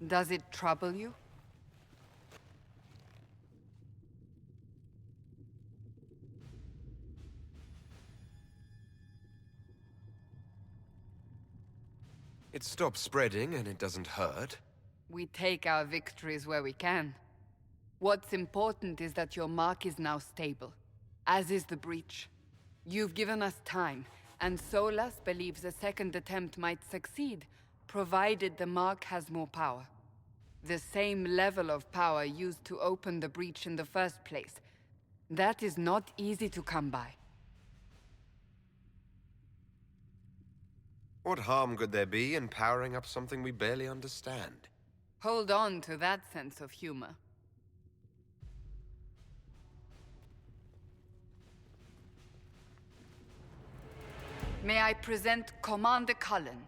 Does it trouble you? It stops spreading and it doesn't hurt. We take our victories where we can. What's important is that your mark is now stable, as is the breach. You've given us time, and Solas believes a second attempt might succeed, provided the mark has more power. The same level of power used to open the breach in the first place. That is not easy to come by. What harm could there be in powering up something we barely understand? Hold on to that sense of humor. May I present Commander Cullen,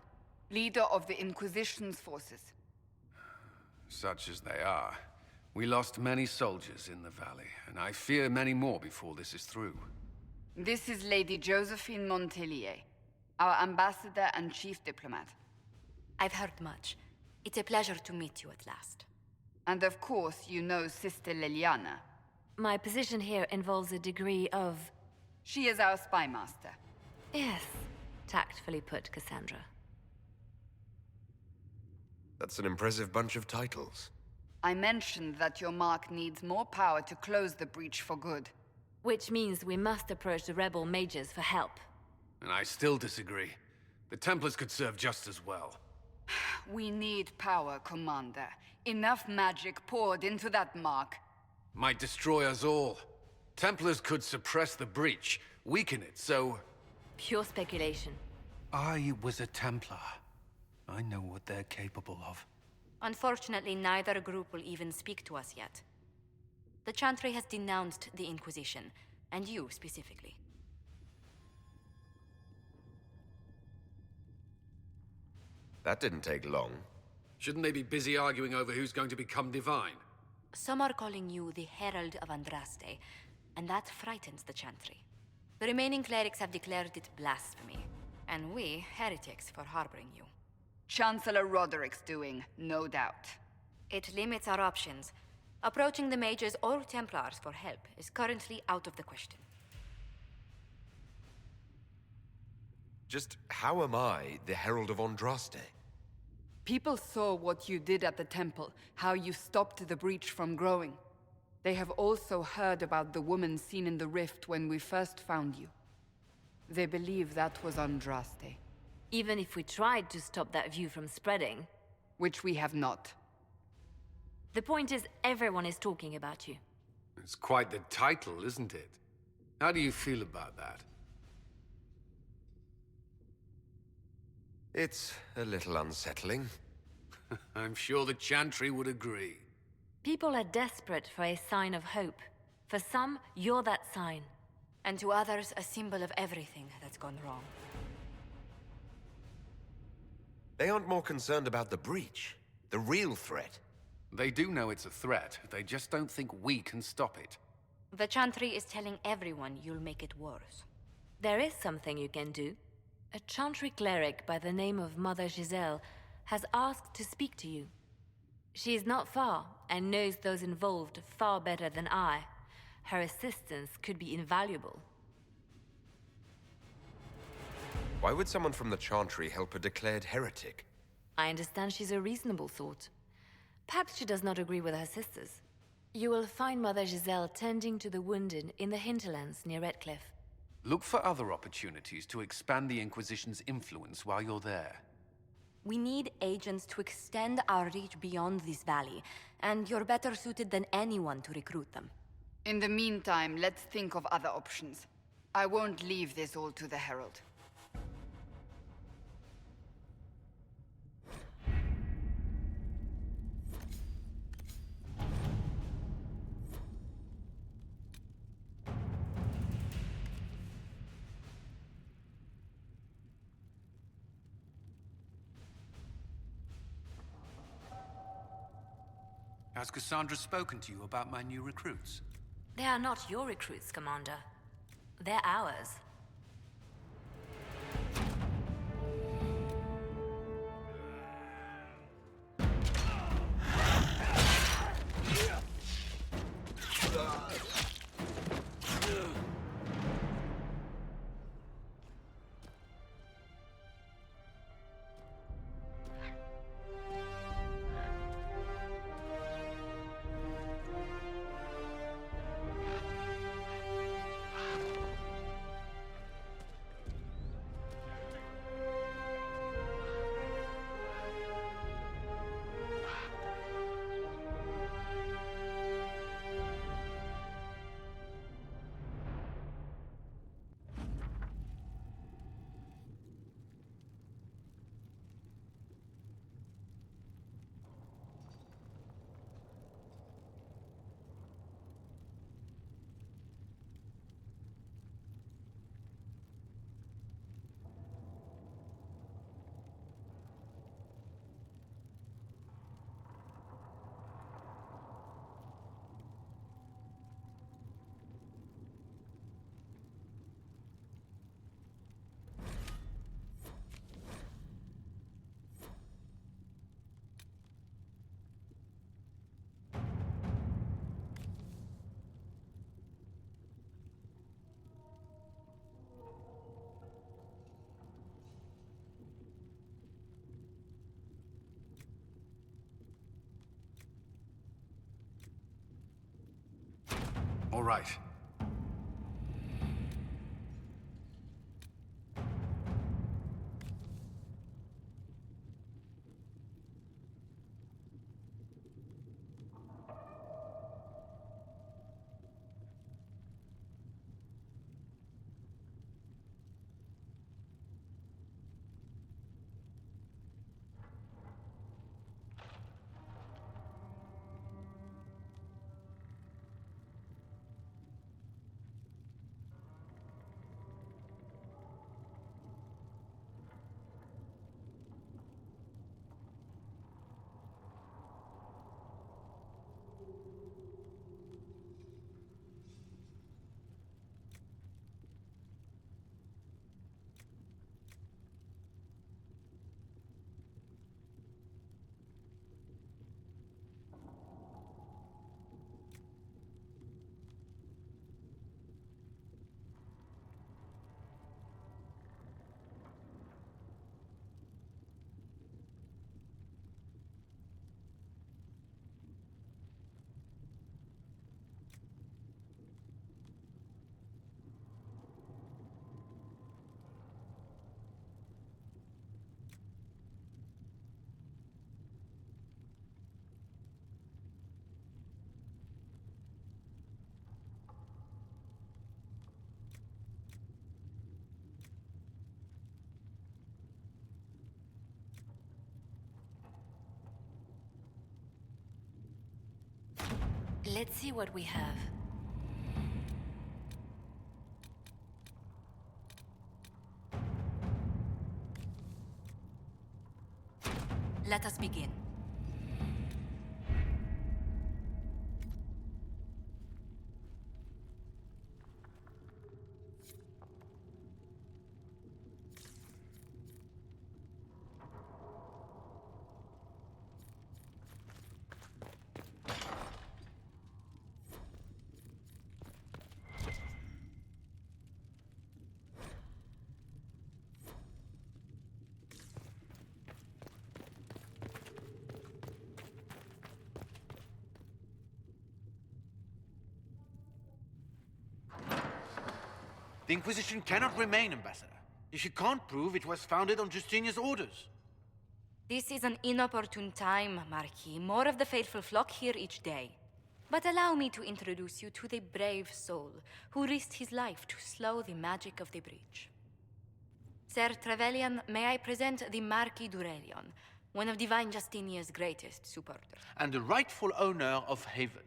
leader of the Inquisition's forces. Such as they are. We lost many soldiers in the valley, and I fear many more before this is through. This is Lady Josephine Montelier, our ambassador and chief diplomat. I've heard much. It's a pleasure to meet you at last. And of course, you know Sister Liliana. My position here involves a degree of... She is our spy master. Yes, tactfully put, Cassandra. That's an impressive bunch of titles. I mentioned that your mark needs more power to close the breach for good. Which means we must approach the rebel mages for help. And I still disagree. The Templars could serve just as well. We need power, Commander. Enough magic poured into that mark. Might destroy us all. Templars could suppress the breach, weaken it, so... Pure speculation. I was a Templar. I know what they're capable of. Unfortunately, neither group will even speak to us yet. The Chantry has denounced the Inquisition, and you specifically. That didn't take long. Shouldn't they be busy arguing over who's going to become divine? Some are calling you the Herald of Andraste, and that frightens the Chantry. The remaining clerics have declared it blasphemy, and we, heretics, for harboring you. Chancellor Roderick's doing, no doubt. It limits our options. Approaching the mages or Templars for help is currently out of the question. Just how am I the Herald of Andraste? People saw what you did at the temple, how you stopped the breach from growing. They have also heard about the woman seen in the rift when we first found you. They believe that was Andraste. Even if we tried to stop that view from spreading... Which we have not. The point is, everyone is talking about you. It's quite the title, isn't it? How do you feel about that? It's a little unsettling. I'm sure the Chantry would agree. People are desperate for a sign of hope. For some, you're that sign. And to others, a symbol of everything that's gone wrong. They aren't more concerned about the breach, the real threat. They do know it's a threat, they just don't think we can stop it. The Chantry is telling everyone you'll make it worse. There is something you can do. A Chantry cleric by the name of Mother Giselle has asked to speak to you. She is not far, and knows those involved far better than I. Her assistance could be invaluable. Why would someone from the Chantry help a declared heretic? I understand she's a reasonable sort. Perhaps she does not agree with her sisters. You will find Mother Giselle tending to the wounded in the hinterlands near Redcliffe. Look for other opportunities to expand the Inquisition's influence while you're there. We need agents to extend our reach beyond this valley, and you're better suited than anyone to recruit them. In the meantime, let's think of other options. I won't leave this all to the Herald. Has Cassandra spoken to you about my new recruits? They are not your recruits, Commander. They're ours. All right. Let's see what we have. Let us begin. The Inquisition cannot remain, Ambassador, if you can't prove it was founded on Justinian's orders. This is an inopportune time, Marquis. More of the faithful flock here each day. But allow me to introduce you to the brave soul who risked his life to slow the magic of the breach. Sir Trevelyan, may I present the Marquis d'Aurelion, one of Divine Justinia's greatest supporters. And the rightful owner of Haven.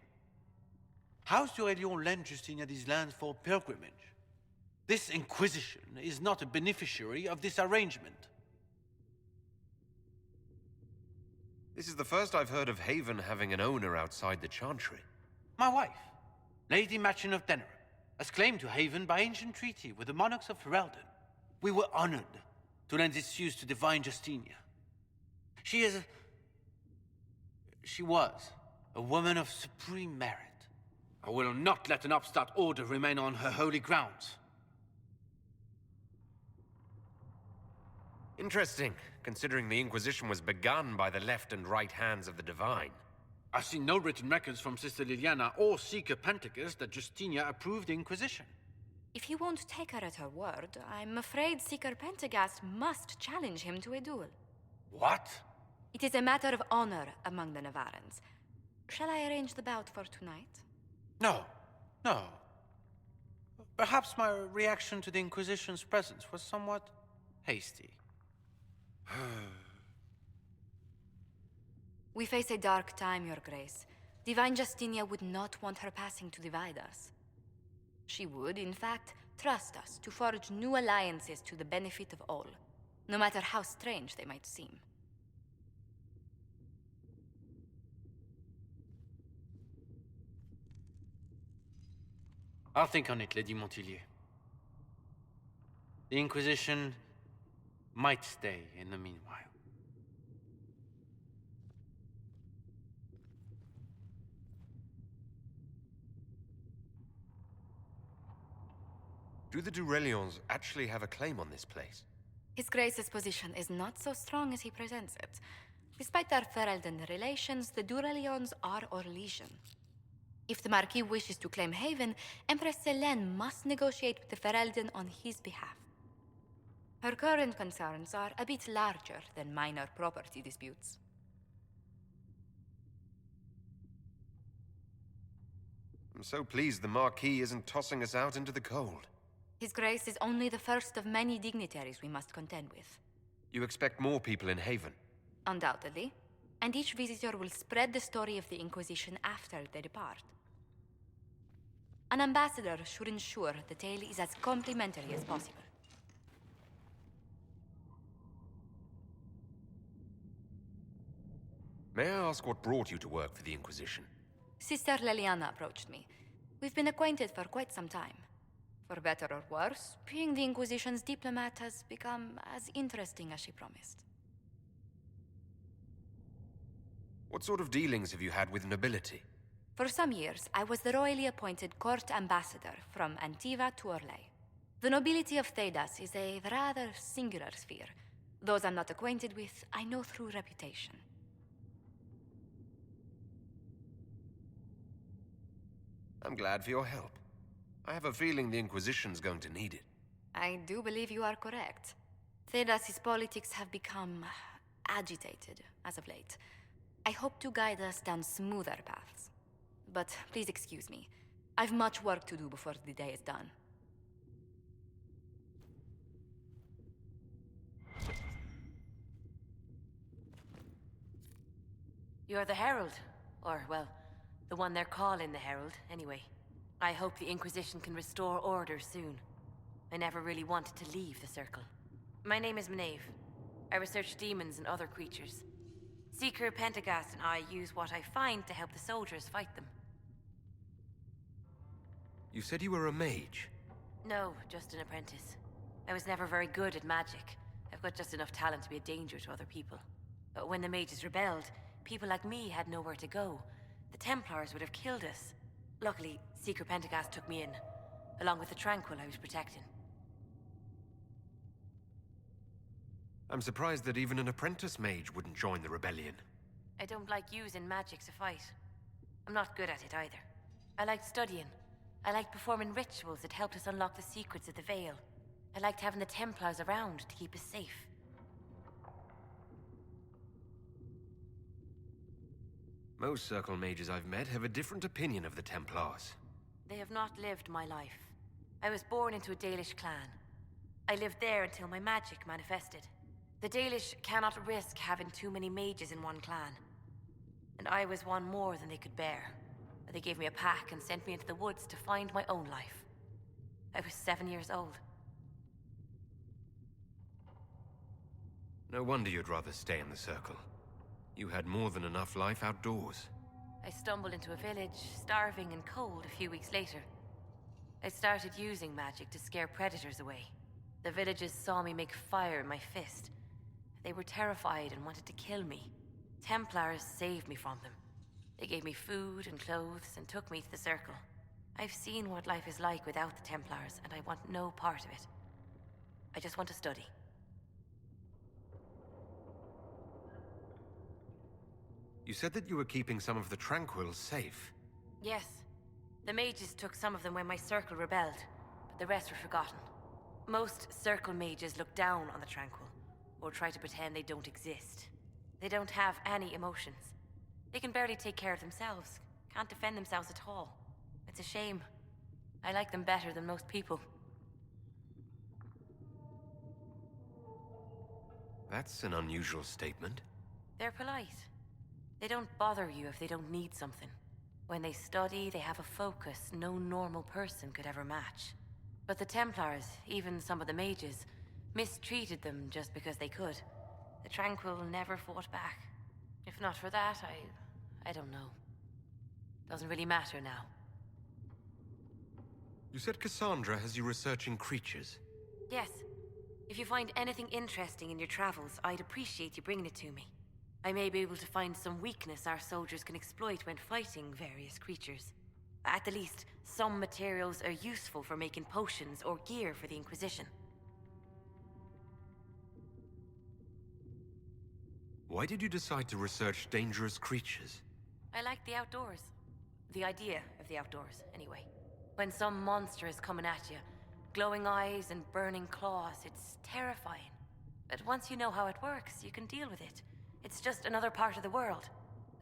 House d'Aurelion lent Justinia these lands for pilgrimage. This Inquisition is not a beneficiary of this arrangement. This is the first I've heard of Haven having an owner outside the Chantry. My wife, Lady Machin of Denerim, has claimed to Haven by ancient treaty with the monarchs of Ferelden. We were honored to lend its use to Divine Justinia. She was a woman of supreme merit. I will not let an upstart order remain on her holy grounds. Interesting, considering the Inquisition was begun by the left and right hands of the Divine. I've seen no written records from Sister Liliana or Seeker Pentacus that Justinia approved the Inquisition. If you won't take her at her word, I'm afraid Seeker Pentagast must challenge him to a duel. What? It is a matter of honor among the Navarrans. Shall I arrange the bout for tonight? No. Perhaps my reaction to the Inquisition's presence was somewhat hasty. We face a dark time, Your Grace. Divine Justinia would not want her passing to divide us. She would, in fact, trust us to forge new alliances to the benefit of all, no matter how strange they might seem. I'll think on it, Lady Montillier. The Inquisition might stay in the meanwhile. Do the Durelions actually have a claim on this place? His Grace's position is not so strong as he presents it. Despite their Ferelden relations, the Durelions are Orlesian. If the Marquis wishes to claim Haven, Empress Selene must negotiate with the Ferelden on his behalf. Her current concerns are a bit larger than minor property disputes. I'm so pleased the Marquis isn't tossing us out into the cold. His Grace is only the first of many dignitaries we must contend with. You expect more people in Haven? Undoubtedly. And each visitor will spread the story of the Inquisition after they depart. An ambassador should ensure the tale is as complimentary as possible. May I ask what brought you to work for the Inquisition? Sister Leliana approached me. We've been acquainted for quite some time. For better or worse, being the Inquisition's diplomat has become as interesting as she promised. What sort of dealings have you had with nobility? For some years, I was the royally appointed court ambassador from Antiva to Orlais. The nobility of Thedas is a rather singular sphere. Those I'm not acquainted with, I know through reputation. I'm glad for your help. I have a feeling the Inquisition's going to need it. I do believe you are correct. Thedas's politics have become agitated as of late. I hope to guide us down smoother paths. But please excuse me. I've much work to do before the day is done. You're the Herald. Or, well, the one they're calling the Herald, anyway. I hope the Inquisition can restore order soon. I never really wanted to leave the Circle. My name is Maeve. I research demons and other creatures. Seeker Pentagast and I use what I find to help the soldiers fight them. You said you were a mage. No, just an apprentice. I was never very good at magic. I've got just enough talent to be a danger to other people. But when the mages rebelled, people like me had nowhere to go. The Templars would have killed us. Luckily, Seeker Pentagast took me in, along with the Tranquil I was protecting. I'm surprised that even an apprentice mage wouldn't join the rebellion. I don't like using magic to fight. I'm not good at it either. I liked studying. I liked performing rituals that helped us unlock the secrets of the Veil. I liked having the Templars around to keep us safe. Most Circle mages I've met have a different opinion of the Templars. They have not lived my life. I was born into a Dalish clan. I lived there until my magic manifested. The Dalish cannot risk having too many mages in one clan. And I was one more than they could bear. They gave me a pack and sent me into the woods to find my own life. I was 7 years old. No wonder you'd rather stay in the Circle. You had more than enough life outdoors. I stumbled into a village, starving and cold a few weeks later. I started using magic to scare predators away. The villagers saw me make fire in my fist. They were terrified and wanted to kill me. Templars saved me from them. They gave me food and clothes and took me to the Circle. I've seen what life is like without the Templars, and I want no part of it. I just want to study. You said that you were keeping some of the Tranquils safe. Yes. The mages took some of them when my Circle rebelled, but the rest were forgotten. Most Circle mages look down on the Tranquil, or try to pretend they don't exist. They don't have any emotions. They can barely take care of themselves, can't defend themselves at all. It's a shame. I like them better than most people. That's an unusual statement. They're polite. They don't bother you if they don't need something. When they study, they have a focus no normal person could ever match. But the Templars, even some of the mages, mistreated them just because they could. The Tranquil never fought back. If not for that, I don't know. Doesn't really matter now. You said Cassandra has you researching creatures. Yes. If you find anything interesting in your travels, I'd appreciate you bringing it to me. I may be able to find some weakness our soldiers can exploit when fighting various creatures. At the least, some materials are useful for making potions or gear for the Inquisition. Why did you decide to research dangerous creatures? I like the outdoors. The idea of of the outdoors, anyway. When some monster is coming at you, glowing eyes and burning claws, it's terrifying. But once you know how it works, you can deal with it. It's just another part of the world.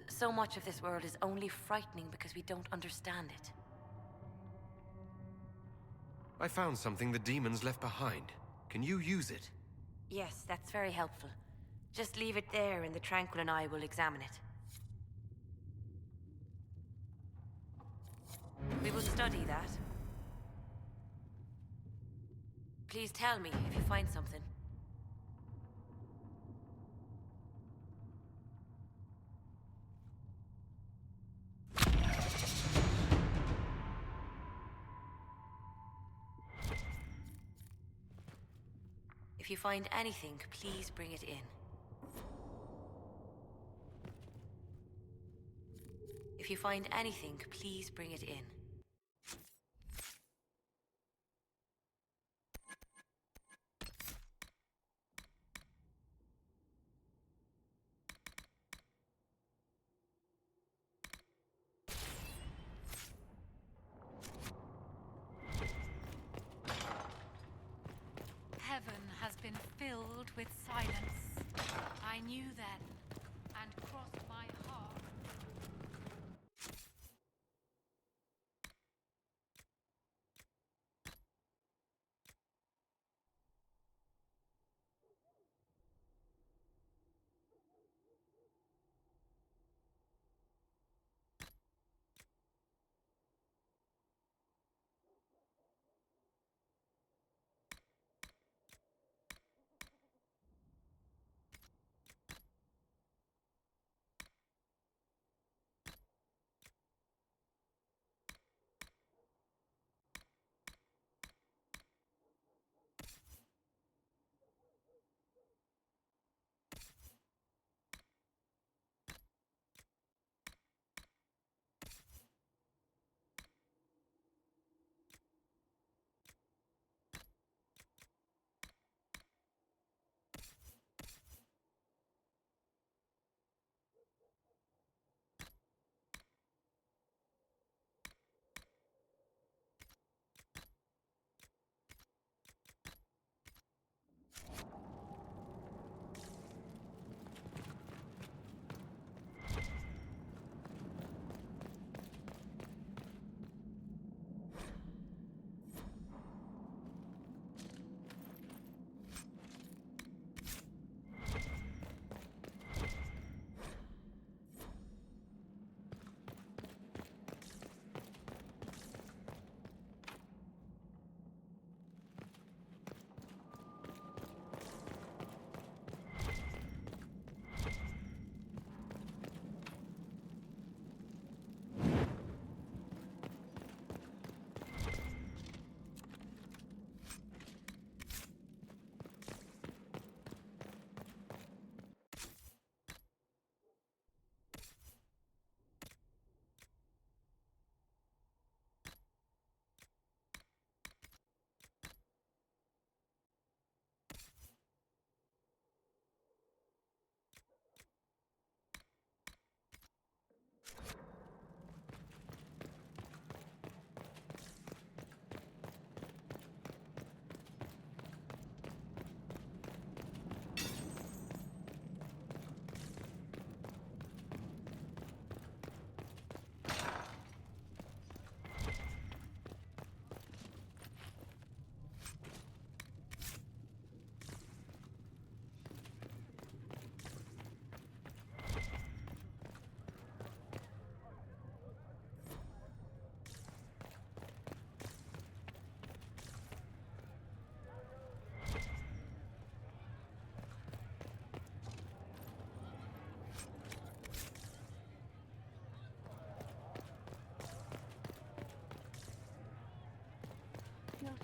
So much of this world is only frightening because we don't understand it. I found something the demons left behind. Can you use it? Yes, that's very helpful. Just leave it there and the Tranquil and I will examine it. We will study that. Please tell me if you find something. If you find anything, please bring it in. If you find anything, please bring it in. Heaven has been filled with silence. I knew then, and crossed my heart.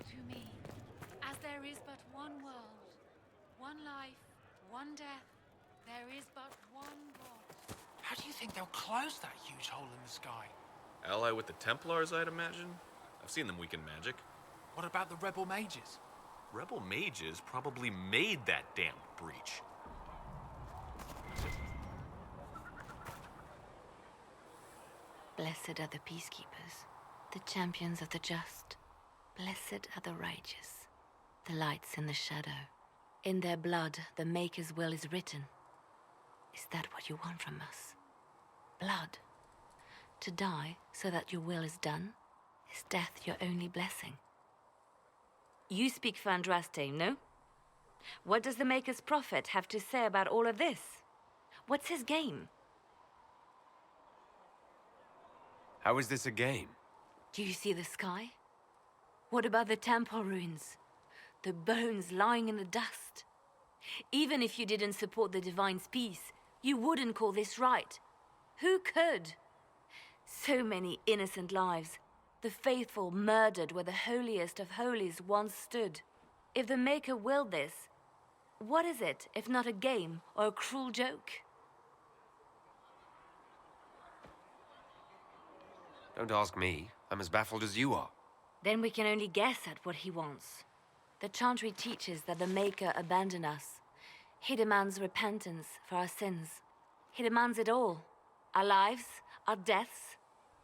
To me, as there is but one world, one life, one death, there is but one God. How do you think they'll close that huge hole in the sky? Ally with the Templars, I'd imagine? I've seen them weaken magic. What about the rebel mages? Rebel mages probably made that damn breach. Blessed are the peacekeepers. The champions of the just, blessed are the righteous, the lights in the shadow. In their blood, the Maker's will is written. Is that what you want from us? Blood? To die so that your will is done? Is death your only blessing? You speak for Andraste, no? What does the Maker's prophet have to say about all of this? What's his game? How is this a game? Do you see the sky? What about the temple ruins? The bones lying in the dust? Even if you didn't support the Divine's peace, you wouldn't call this right. Who could? So many innocent lives. The faithful murdered where the holiest of holies once stood. If the Maker willed this, what is it if not a game or a cruel joke? Don't ask me. I'm as baffled as you are. Then we can only guess at what he wants. The Chantry teaches that the Maker abandoned us. He demands repentance for our sins. He demands it all. Our lives, our deaths.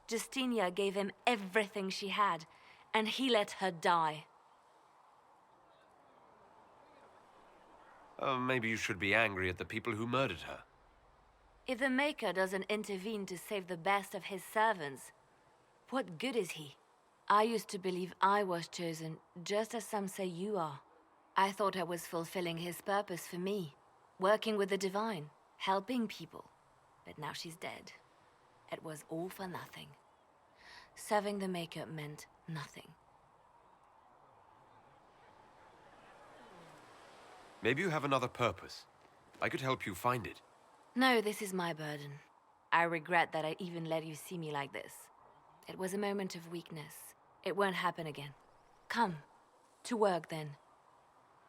Justinia gave him everything she had, and he let her die. Maybe you should be angry at the people who murdered her. If the Maker doesn't intervene to save the best of his servants, what good is he? I used to believe I was chosen, just as some say you are. I thought I was fulfilling his purpose for me, working with the Divine, helping people. But now she's dead. It was all for nothing. Serving the Maker meant nothing. Maybe you have another purpose. I could help you find it. No, this is my burden. I regret that I even let you see me like this. It was a moment of weakness. It won't happen again. Come. To work, then.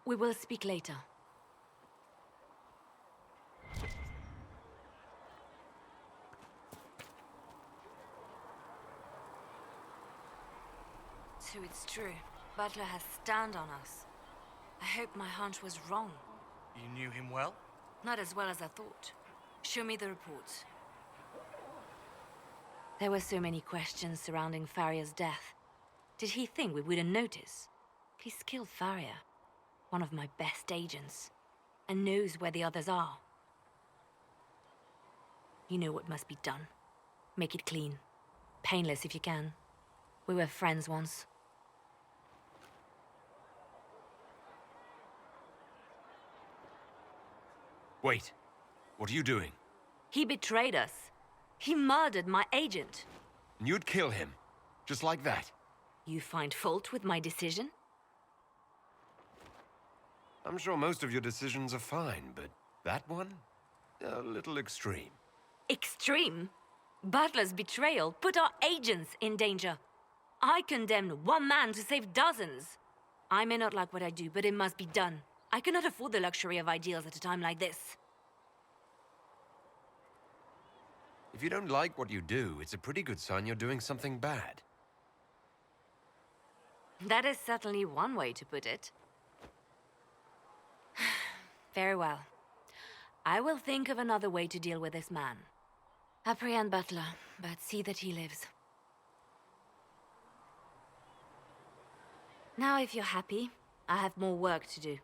We will speak later. So it's true. Butler has stand on us. I hope my hunch was wrong. You knew him well? Not as well as I thought. Show me the reports. There were so many questions surrounding Faria's death. Did he think we wouldn't notice? He's killed Faria, one of my best agents, and knows where the others are. You know what must be done. Make it clean. Painless if you can. We were friends once. Wait. What are you doing? He betrayed us. He murdered my agent. And you'd kill him. Just like that. You find fault with my decision? I'm sure most of your decisions are fine, but that one? A little extreme. Extreme? Butler's betrayal put our agents in danger. I condemned one man to save dozens. I may not like what I do, but it must be done. I cannot afford the luxury of ideals at a time like this. If you don't like what you do, it's a pretty good sign you're doing something bad. That is certainly one way to put it. Very well. I will think of another way to deal with this man. Apprehend Butler, but see that he lives. Now, if you're happy, I have more work to do.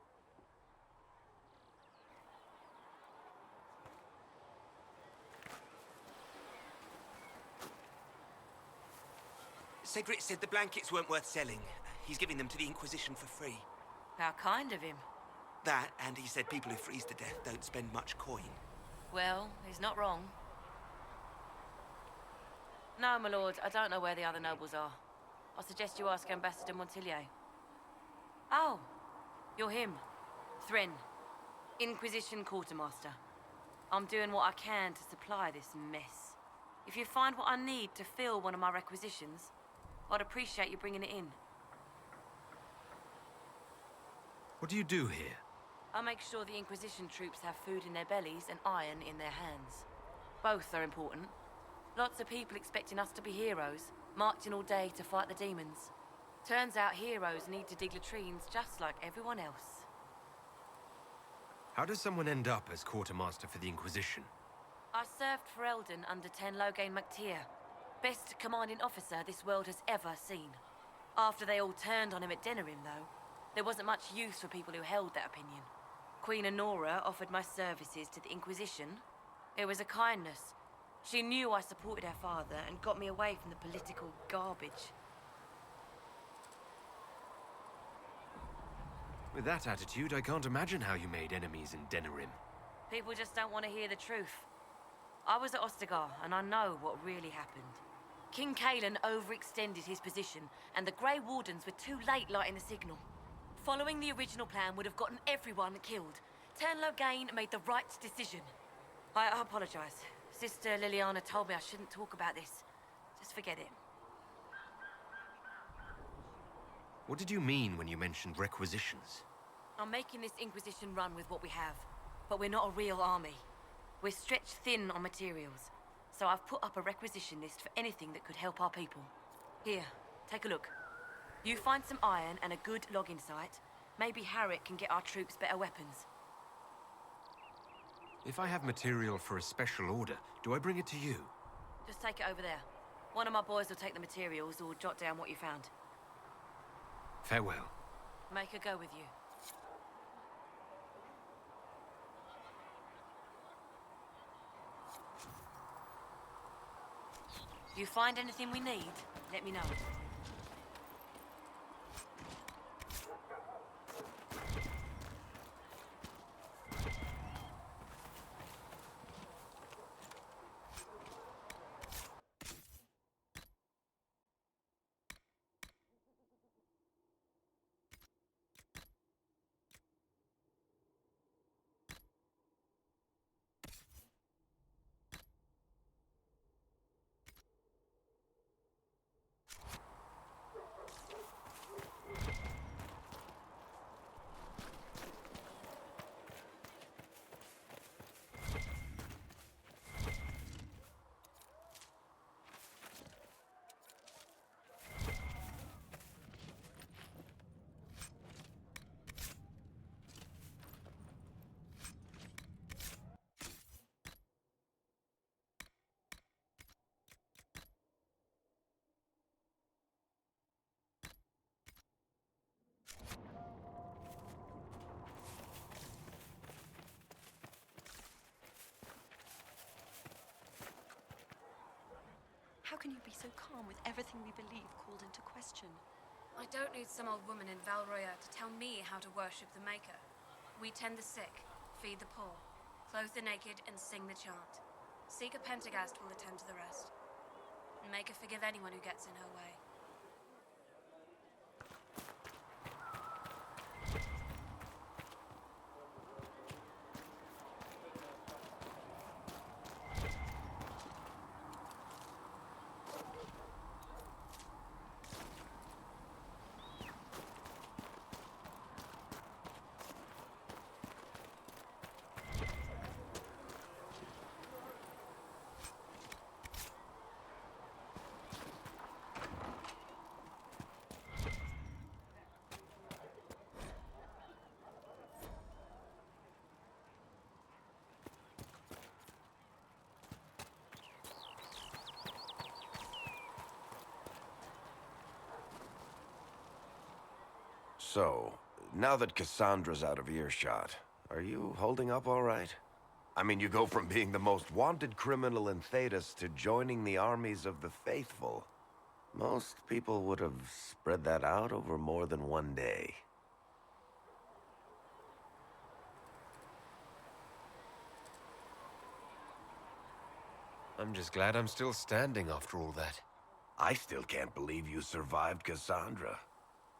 Cedric said the blankets weren't worth selling. He's giving them to the Inquisition for free. How kind of him. That, and he said people who freeze to death don't spend much coin. Well, he's not wrong. No, my lord, I don't know where the other nobles are. I suggest you ask Ambassador Montillier. Oh, you're him. Thrin, Inquisition Quartermaster. I'm doing what I can to supply this mess. If you find what I need to fill one of my requisitions, I'd appreciate you bringing it in. What do you do here? I make sure the Inquisition troops have food in their bellies and iron in their hands. Both are important. Lots of people expecting us to be heroes, marching all day to fight the demons. Turns out heroes need to dig latrines just like everyone else. How does someone end up as quartermaster for the Inquisition? I served for Eldon under 10 Loghain MacTier. best commanding officer this world has ever seen. After they all turned on him at Denerim, though, there wasn't much use for people who held that opinion. Queen Honora offered my services to the Inquisition. It was a kindness. She knew I supported her father and got me away from the political garbage. With that attitude, I can't imagine how you made enemies in Denerim. People just don't want to hear the truth. I was at Ostagar, and I know what really happened. King Kalen overextended his position, and the Grey Wardens were too late lighting the signal. Following the original plan would have gotten everyone killed. Turnlow Gain made the right decision. I apologize. Sister Liliana told me I shouldn't talk about this. Just forget it. What did you mean when you mentioned requisitions? I'm making this Inquisition run with what we have, but we're not a real army. We're stretched thin on materials, so I've put up a requisition list for anything that could help our people. Here, take a look. You find some iron and a good logging site, maybe Harriet can get our troops better weapons. If I have material for a special order, do I bring it to you? Just take it over there. One of my boys will take the materials or jot down what you found. Farewell. Make her go with you. You find anything we need, let me know. How can you be so calm with everything we believe called into question? I don't need some old woman in Valroya to tell me how to worship the Maker. We tend the sick, feed the poor, clothe the naked, and sing the chant. Seek a Pentagast will attend to the rest. And make her forgive anyone who gets in her way. So, now that Cassandra's out of earshot, are you holding up all right? I mean, you go from being the most wanted criminal in Thedas to joining the armies of the faithful. Most people would have spread that out over more than one day. I'm just glad I'm still standing after all that. I still can't believe you survived Cassandra.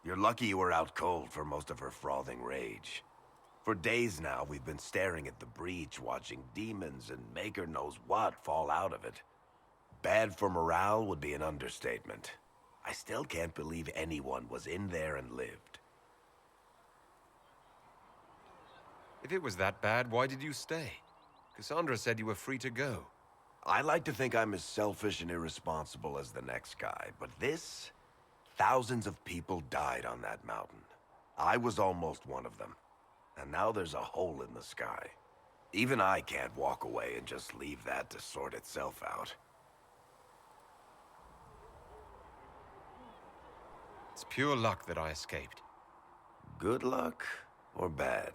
You're lucky you were out cold for most of her frothing rage. For days now, we've been staring at the breach, watching demons and Maker knows what fall out of it. Bad for morale would be an understatement. I still can't believe anyone was in there and lived. If it was that bad, why did you stay? Cassandra said you were free to go. I like to think I'm as selfish and irresponsible as the next guy, but this... Thousands of people died on that mountain. I was almost one of them. And now there's a hole in the sky. Even I can't walk away and just leave that to sort itself out. It's pure luck that I escaped. Good luck or bad?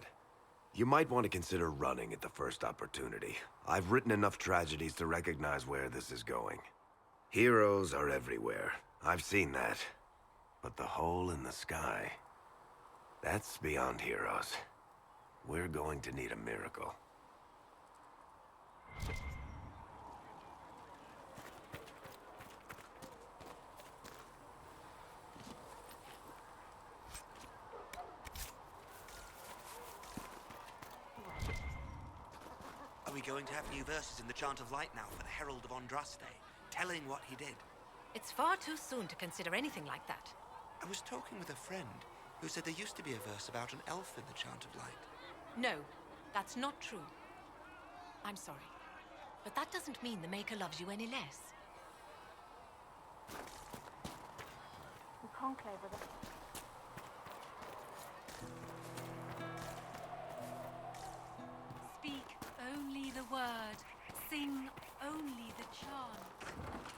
You might want to consider running at the first opportunity. I've written enough tragedies to recognize where this is going. Heroes are everywhere. I've seen that. But the hole in the sky, that's beyond heroes. We're going to need a miracle. Are we going to have new verses in the Chant of Light now for the Herald of Andraste, telling what he did? It's far too soon to consider anything like that. I was talking with a friend who said there used to be a verse about an elf in the Chant of Light. No, that's not true. I'm sorry, but that doesn't mean the Maker loves you any less. Speak only the word. Sing only the chant.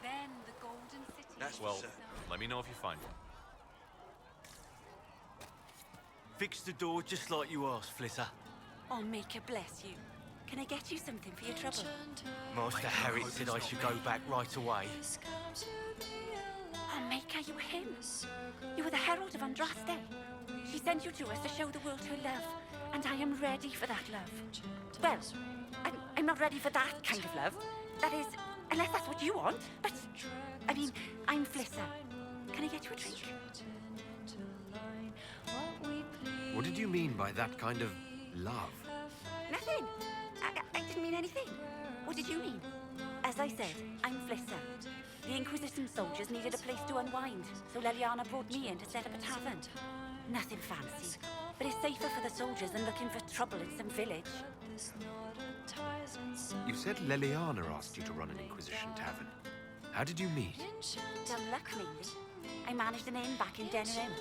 Then the golden city... That's Well, for certain. let me know if you find one. Fix the door just like you asked, Flitter. Oh, Maker bless you. Can I get you something for your trouble? Master Harriet said I should go back right away. Oh, Maker, you were him. You were the Herald of Andraste. She sent you to us to show the world her love, and I am ready for that love. Well, I'm not ready for that kind of love. That is, unless that's what you want. But, I mean, I'm Flitter. Can I get you a drink? What did you mean by that kind of love? Nothing. I didn't mean anything. What did you mean? As I said, I'm Flitter. The Inquisition soldiers needed a place to unwind, so Leliana brought me in to set up a tavern. Nothing fancy, but it's safer for the soldiers than looking for trouble in some village. You said Leliana asked you to run an Inquisition tavern. How did you meet? Dumb luck, mainly. I managed an inn back in Denerim.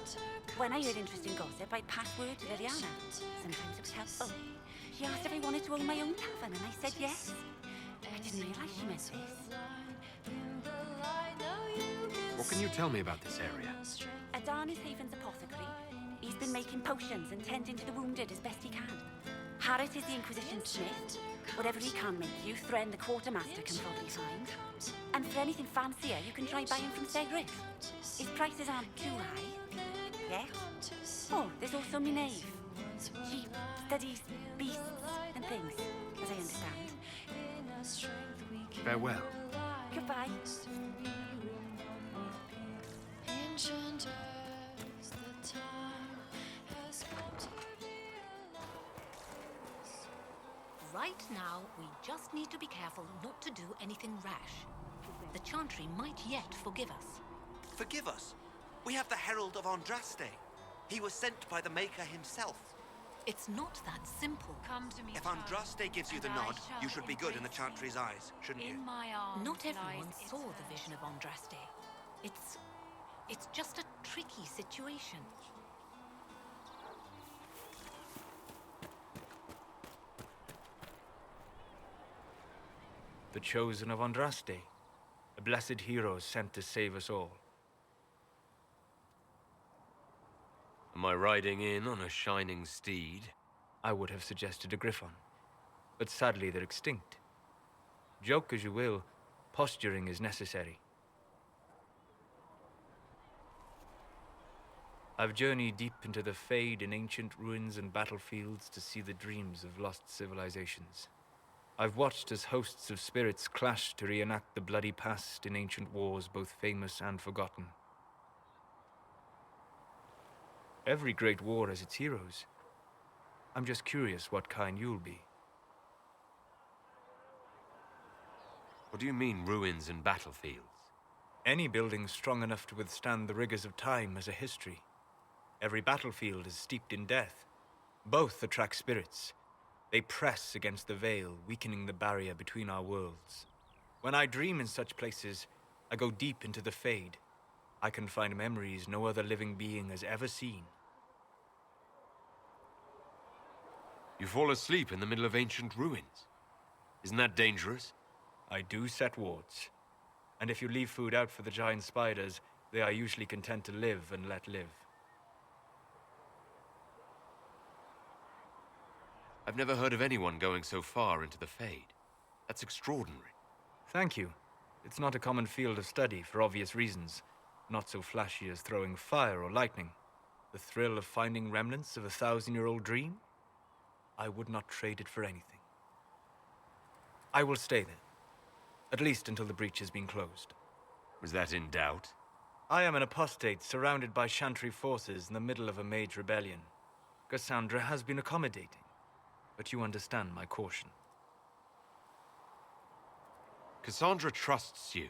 When I heard interesting gossip, I'd pass word to Leliana. Sometimes it was helpful. She asked if I wanted to own my own tavern, and I said yes. I didn't realize she meant this. What can you tell me about this area? Adarnis Haven's apothecary. He's been making potions and tending to the wounded as best he can. Harris is the Inquisition smith. Whatever he can make you, Thren the quartermaster can probably find. And for anything fancier, you can try buying from Cedric. His prices aren't too high. Yet. Oh, there's also Minave. She studies beasts and things, as I understand. Farewell. Goodbye. Right now, we just need to be careful not to do anything rash. The Chantry might yet forgive us. Forgive us. We have the Herald of Andraste. He was sent by the Maker himself. It's not that simple. Come to me, If child, Andraste gives you the and I nod, shall you should be good in the embrace Chantry's you. eyes, shouldn't you? In my arms Not everyone lies its saw the hurt. vision of Andraste. It's just a tricky situation. The chosen of Andraste, a blessed hero sent to save us all. Am I riding in on a shining steed? I would have suggested a griffon, but sadly they're extinct. Joke as you will, posturing is necessary. I've journeyed deep into the Fade in ancient ruins and battlefields to see the dreams of lost civilizations. I've watched as hosts of spirits clash to reenact the bloody past in ancient wars, both famous and forgotten. Every great war has its heroes. I'm just curious what kind you'll be. What do you mean, ruins and battlefields? Any building strong enough to withstand the rigors of time has a history. Every battlefield is steeped in death. Both attract spirits. They press against the veil, weakening the barrier between our worlds. When I dream in such places, I go deep into the Fade. I can find memories no other living being has ever seen. You fall asleep in the middle of ancient ruins. Isn't that dangerous? I do set wards. And if you leave food out for the giant spiders, They are usually content to live and let live. I've never heard of anyone going so far into the Fade. That's extraordinary. Thank you. It's not a common field of study for obvious reasons. Not so flashy as throwing fire or lightning. The thrill of finding remnants of a 1,000-year-old dream? I would not trade it for anything. I will stay there. At least until the breach has been closed. Was that in doubt? I am an apostate surrounded by Chantry forces in the middle of a mage rebellion. Cassandra has been accommodating, but you understand my caution. Cassandra trusts you.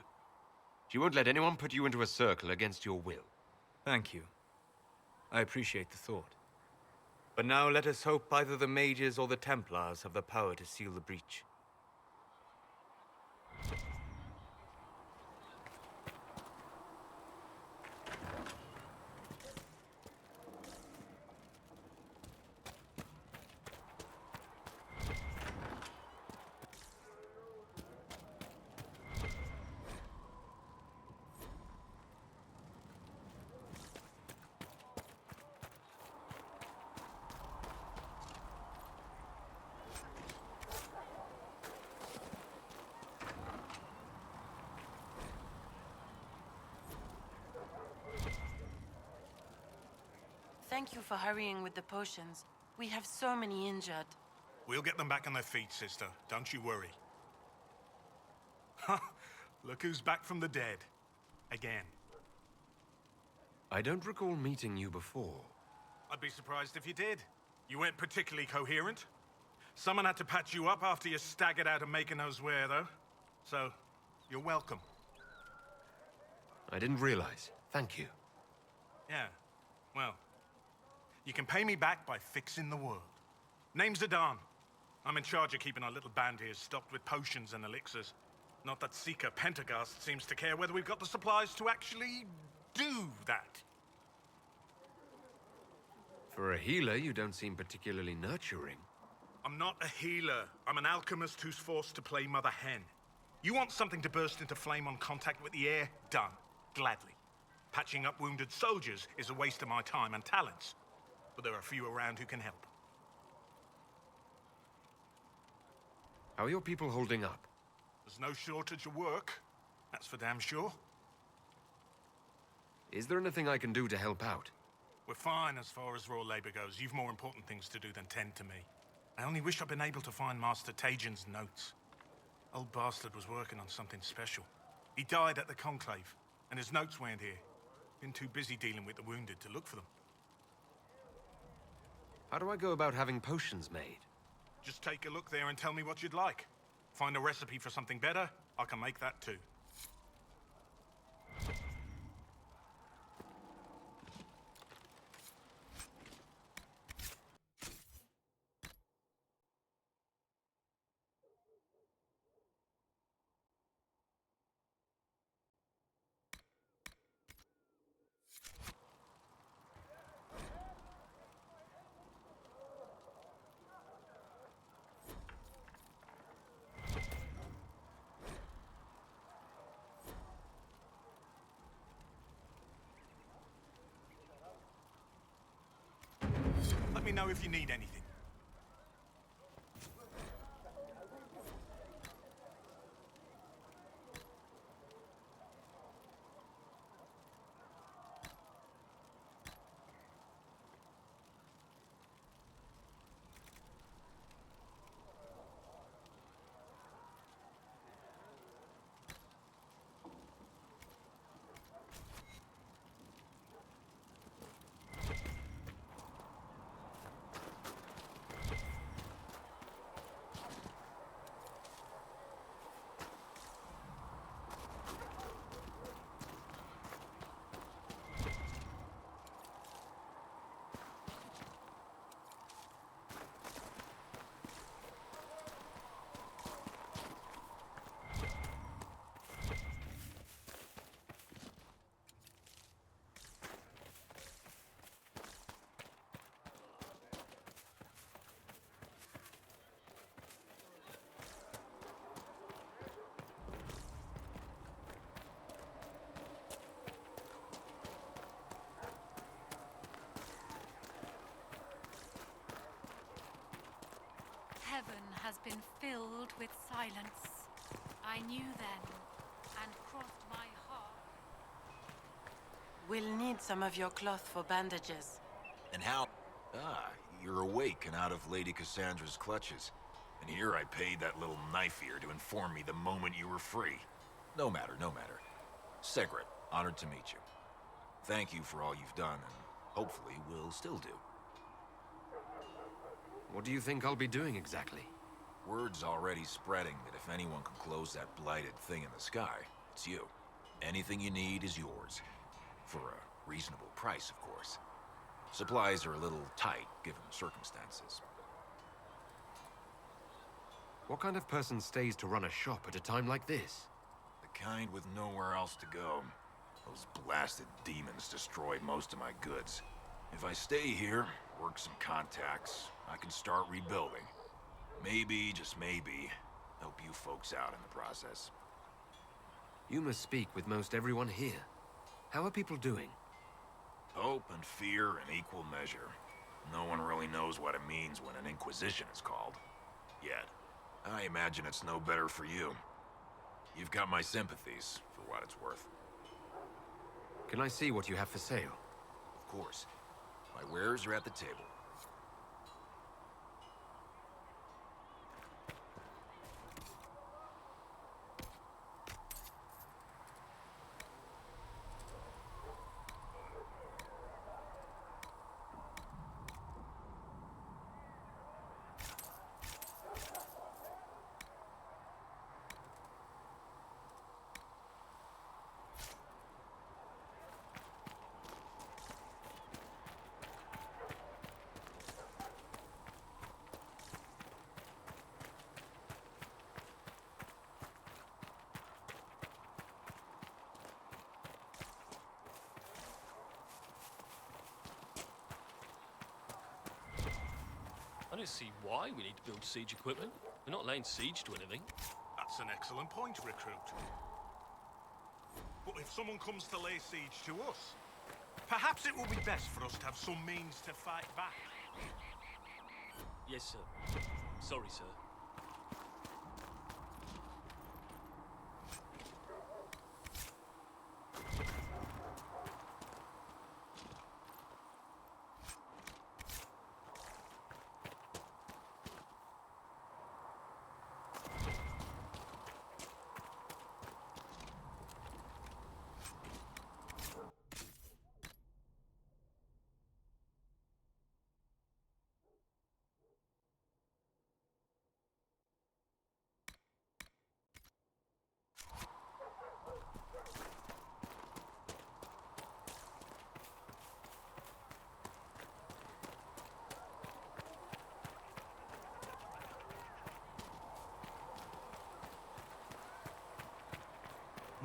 She won't let anyone put you into a circle against your will. Thank you. I appreciate the thought. But now let us hope either the mages or the Templars have the power to seal the breach. Thank you for hurrying with the potions. We have so many injured. We'll get them back on their feet, sister. Don't you worry. Ha! Look who's back from the dead. Again. I don't recall meeting you before. I'd be surprised if you did. You weren't particularly coherent. Someone had to patch you up after you staggered out of making knows where, though. So, you're welcome. I didn't realize. Thank you. Yeah, well, you can pay me back by fixing the world. Name's Adan. I'm in charge of keeping our little band here stocked with potions and elixirs. Not that Seeker Pentagast seems to care whether we've got the supplies to actually do that. For a healer, you don't seem particularly nurturing. I'm not a healer. I'm an alchemist who's forced to play Mother Hen. You want something to burst into flame on contact with the air? Done. Gladly. Patching up wounded soldiers is a waste of my time and talents. But there are few around who can help. How are your people holding up? There's no shortage of work. That's for damn sure. Is there anything I can do to help out? We're fine as far as raw labor goes. You've more important things to do than tend to me. I only wish I'd been able to find Master Tajin's notes. Old bastard was working on something special. He died at the Conclave, and his notes weren't here. Been too busy dealing with the wounded to look for them. How do I go about having potions made? Just take a look there and tell me what you'd like. Find a recipe for something better, I can make that too. Let me know if you need anything. heaven has been filled with silence. I knew then, and crossed my heart. We'll need some of your cloth for bandages. And how? Ah, you're awake and out of Lady Cassandra's clutches. And here I paid that little knife ear to inform me the moment you were free. No matter, no matter. Segret, honored to meet you. Thank you for all you've done, and hopefully will still do. What do you think I'll be doing exactly? Word's already spreading that if anyone can close that blighted thing in the sky, it's you. Anything you need is yours. For a reasonable price, of course. Supplies are a little tight, given the circumstances. What kind of person stays to run a shop at a time like this? The kind with nowhere else to go. Those blasted demons destroyed most of my goods. If I stay here, work some contacts, I can start rebuilding. Maybe, just maybe, help you folks out in the process. You must speak with most everyone here. How are people doing? Hope and fear in equal measure. No one really knows what it means when an Inquisition is called. Yet. I imagine it's no better for you. You've got my sympathies, for what it's worth. Can I see what you have for sale? Of course. My wares are at the table. I don't see why we need to build siege equipment. We're not laying siege to anything. That's an excellent point, Recruit. But if someone comes to lay siege to us, perhaps it will be best for us to have some means to fight back. Yes, sir. Sorry, sir.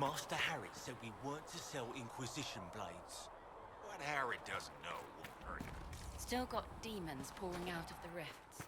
Master Harrod said we weren't to sell Inquisition blades. What Harrod doesn't know won't hurt him. Still got demons pouring out of the rifts.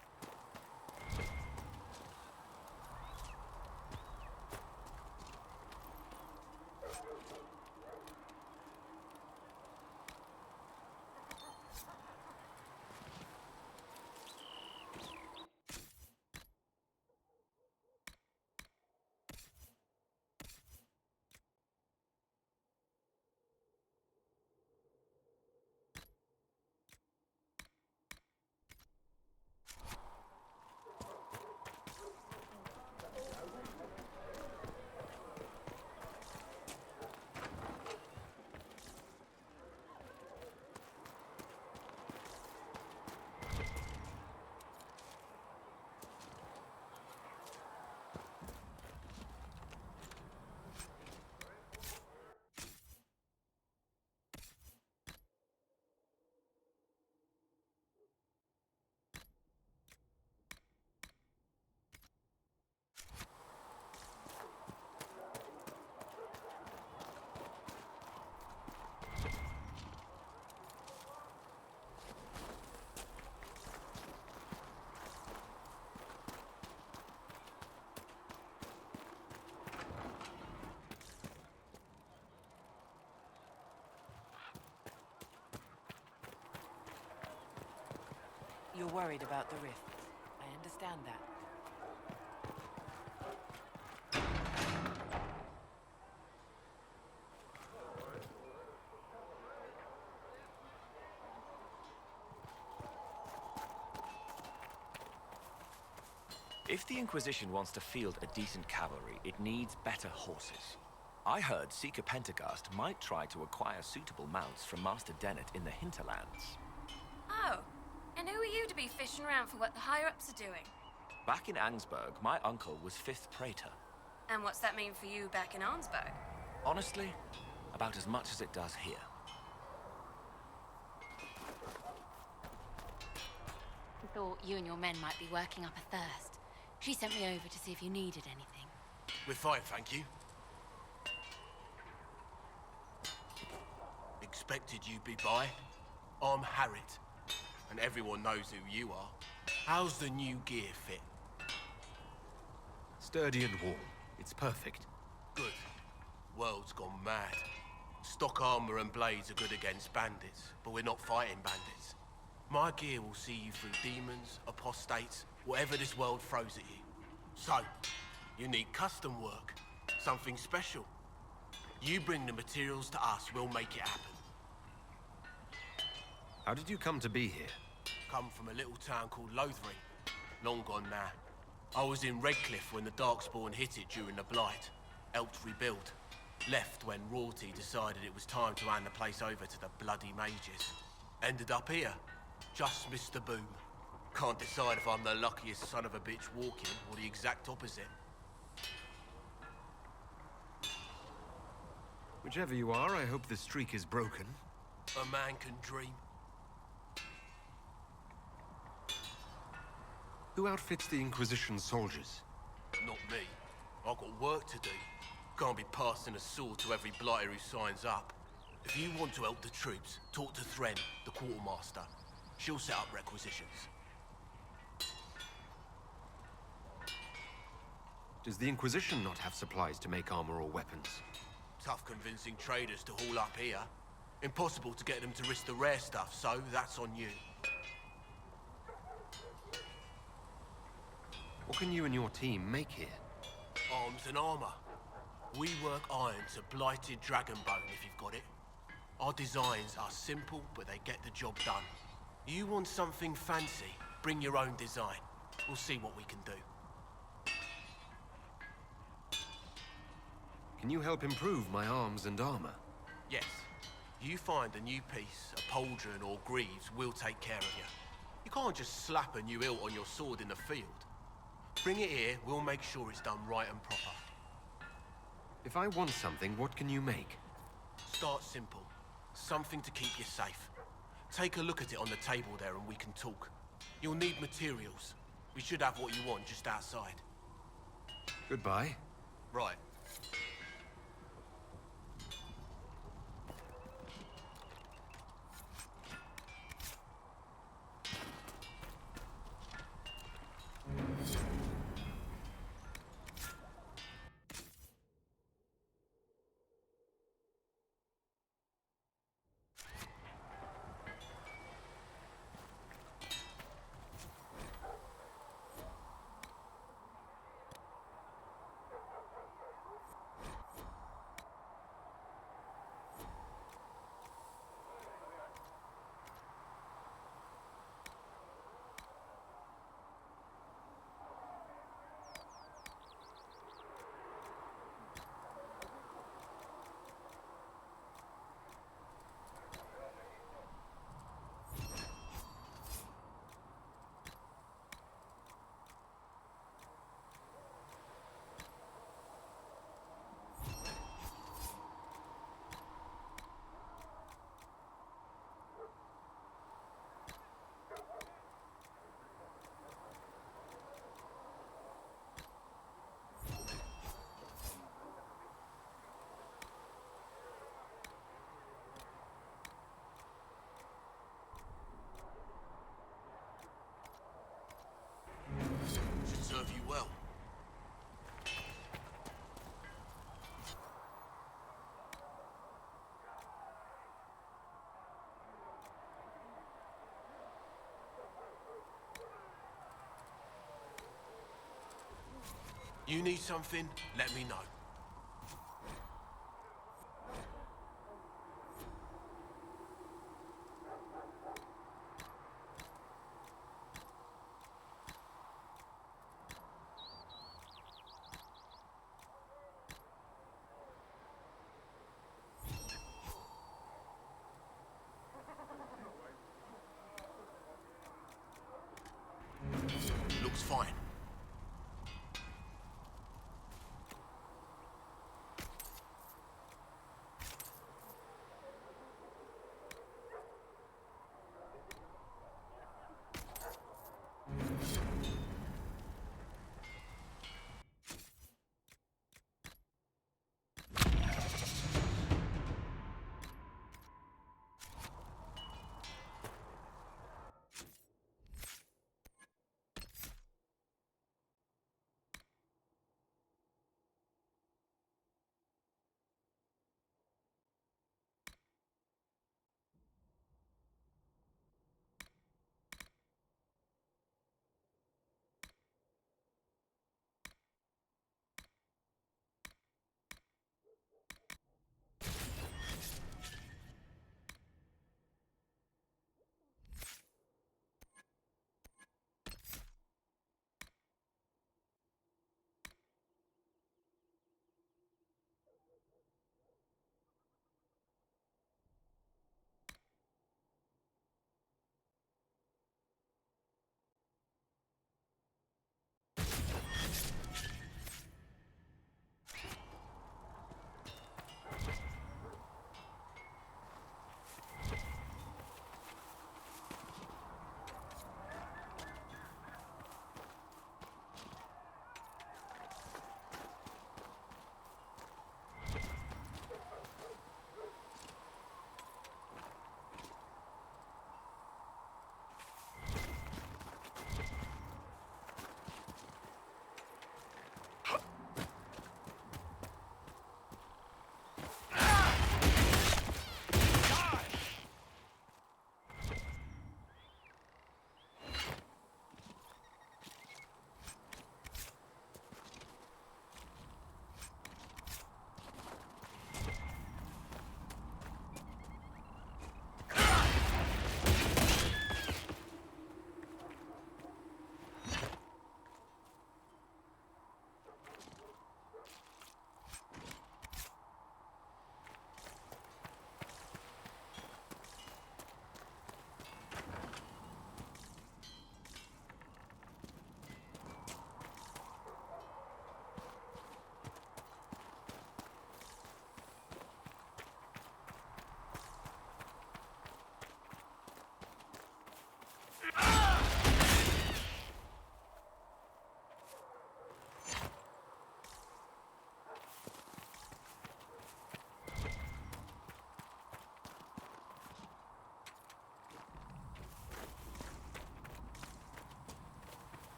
You're worried about the rifts. I understand that. If the Inquisition wants to field a decent cavalry, it needs better horses. I heard Seeker Pentecost might try to acquire suitable mounts from Master Dennett in the hinterlands. Oh, and who are you to be fishing around for what the higher-ups are doing? Back in Angsburg, my uncle was 5th Praetor. And what's that mean for you back in Arnsberg? Honestly, about as much as it does here. I thought you and your men might be working up a thirst. She sent me over to see if you needed anything. We're fine, thank you. Expected you'd be by. I'm Harriet, and everyone knows who you are. How's the new gear fit? Sturdy and warm. It's perfect. Good. World's gone mad. Stock armor and blades are good against bandits, but we're not fighting bandits. My gear will see you through demons, apostates, whatever this world throws at you. So, you need custom work, something special. You bring the materials to us, we'll make it happen. How did you come to be here? Come from a little town called Lothering. Long gone now. I was in Redcliffe when the Darkspawn hit it during the Blight. Helped rebuild. Left when Rorty decided it was time to hand the place over to the bloody mages. Ended up here. Just missed the boom. Can't decide if I'm the luckiest son of a bitch walking or the exact opposite. Whichever you are, I hope the streak is broken. A man can dream. Who outfits the Inquisition soldiers? Not me. I've got work to do. Can't be passing a sword to every blighter who signs up. If you want to help the troops, talk to Thren, the quartermaster. She'll set up requisitions. Does the Inquisition not have supplies to make armor or weapons? Tough convincing traders to haul up here. Impossible to get them to risk the rare stuff, so that's on you. What can you and your team make here? Arms and armor. We work iron to blighted dragon bone if you've got it. Our designs are simple, but they get the job done. You want something fancy, bring your own design. We'll see what we can do. Can you help improve my arms and armor? Yes. You find a new piece, a pauldron or greaves, we'll take care of you. You can't just slap a new hilt on your sword in the field. Bring it here, we'll make sure it's done right and proper. If I want something, what can you make? Start simple. Something to keep you safe. Take a look at it on the table there and we can talk. You'll need materials. We should have what you want just outside. Goodbye. Right. Should serve you well. You need something? Let me know. fine.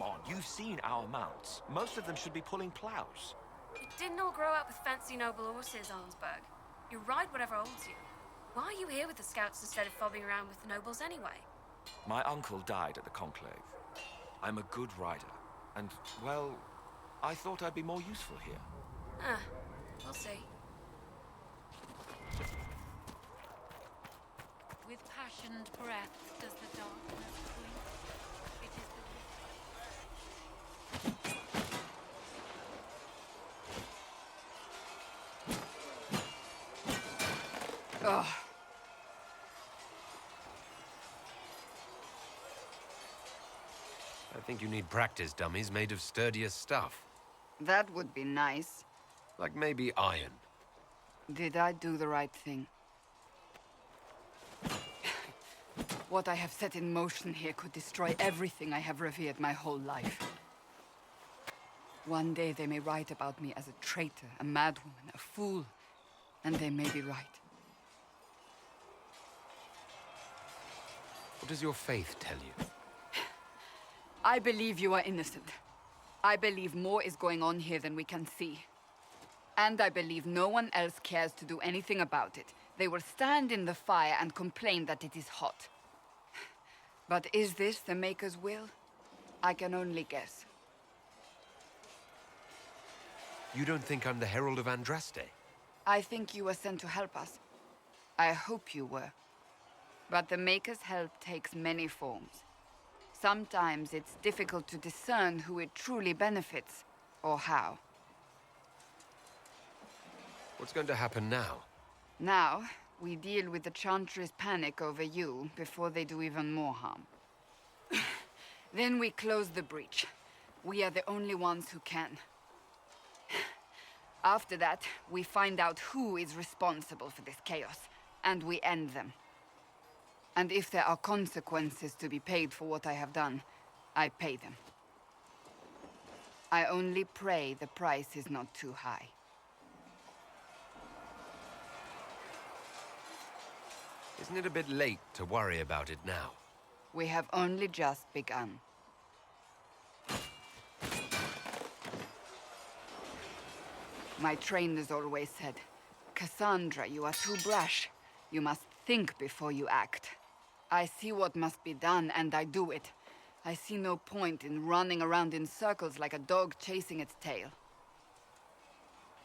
on. You've seen our mounts. Most of them should be pulling plows. You didn't all grow up with fancy noble horses, Arnsberg. You ride whatever holds you. Why are you here with the scouts instead of fobbing around with the nobles anyway? My uncle died at the conclave. I'm a good rider. And, well, I thought I'd be more useful here. Ah, we'll see. With passioned breath does the darkness queen. It is the... Ugh. I think you need practice dummies made of sturdier stuff. That would be nice. Like maybe iron. Did I do the right thing? What I have set in motion here could destroy everything I have revered my whole life. One day they may write about me as a traitor, a madwoman, a fool, and they may be right. What does your faith tell you? I believe you are innocent. I believe more is going on here than we can see. And I believe no one else cares to do anything about it. They will stand in the fire and complain that it is hot. But is this the Maker's will? I can only guess. You don't think I'm the Herald of Andraste? I think you were sent to help us. I hope you were. But the Maker's help takes many forms. Sometimes it's difficult to discern who it truly benefits, or how. What's going to happen now? Now, we deal with the Chantry's panic over you before they do even more harm. Then we close the breach. We are the only ones who can. After that, we find out who is responsible for this chaos, and we end them. And if there are consequences to be paid for what I have done, I pay them. I only pray the price is not too high. Isn't it a bit late to worry about it now? We have only just begun. My trainers always said, Cassandra, you are too brash. You must think before you act. I see what must be done, and I do it. I see no point in running around in circles like a dog chasing its tail.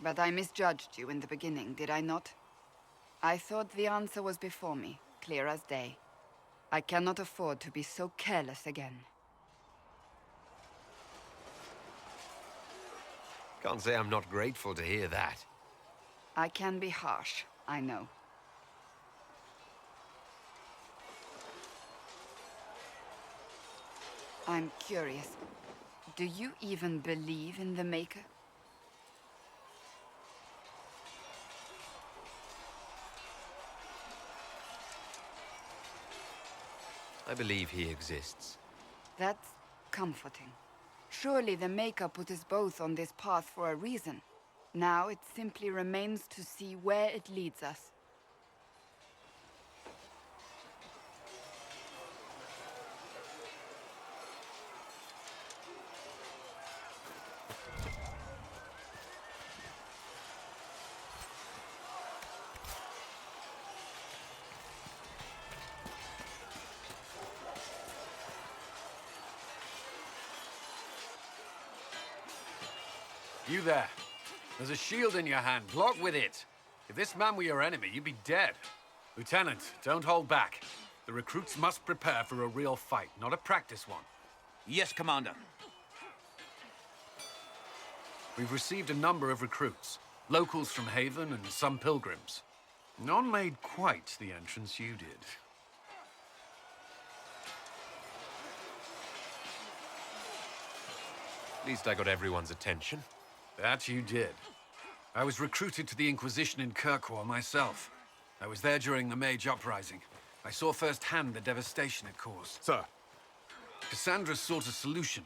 But I misjudged you in the beginning, did I not? I thought the answer was before me, clear as day. I cannot afford to be so careless again. Can't say I'm not grateful to hear that. I can be harsh, I know. I'm curious. Do you even believe in the Maker? I believe he exists. That's comforting. Surely the Maker put us both on this path for a reason. Now it simply remains to see where it leads us. You there. There's a shield in your hand. Block with it. If this man were your enemy, you'd be dead. Lieutenant, don't hold back. The recruits must prepare for a real fight, not a practice one. Yes, Commander. We've received a number of recruits. Locals from Haven and some pilgrims. None made quite the entrance you did. At least I got everyone's attention. That you did. I was recruited to the Inquisition in Kirkwall myself. I was there during the Mage Uprising. I saw firsthand the devastation it caused. Sir. Cassandra sought a solution.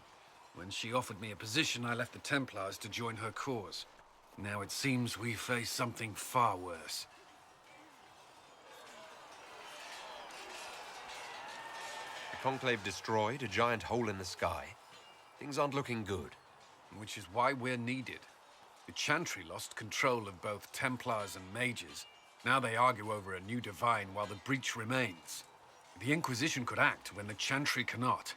When she offered me a position, I left the Templars to join her cause. Now it seems we face something far worse. The Conclave destroyed a giant hole in the sky. Things aren't looking good. Which is why we're needed. The Chantry lost control of both Templars and mages. Now they argue over a new divine while the breach remains. The Inquisition could act when the Chantry cannot.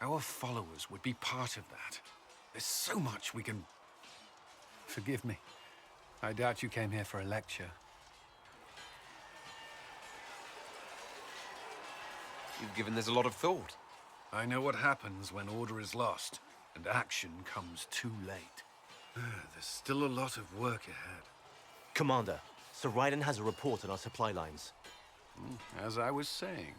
Our followers would be part of that. There's so much we can... Forgive me. I doubt you came here for a lecture. You've given this a lot of thought. I know what happens when order is lost, and action comes too late. There's still a lot of work ahead. Commander, Sir Ryden has a report on our supply lines. As I was saying.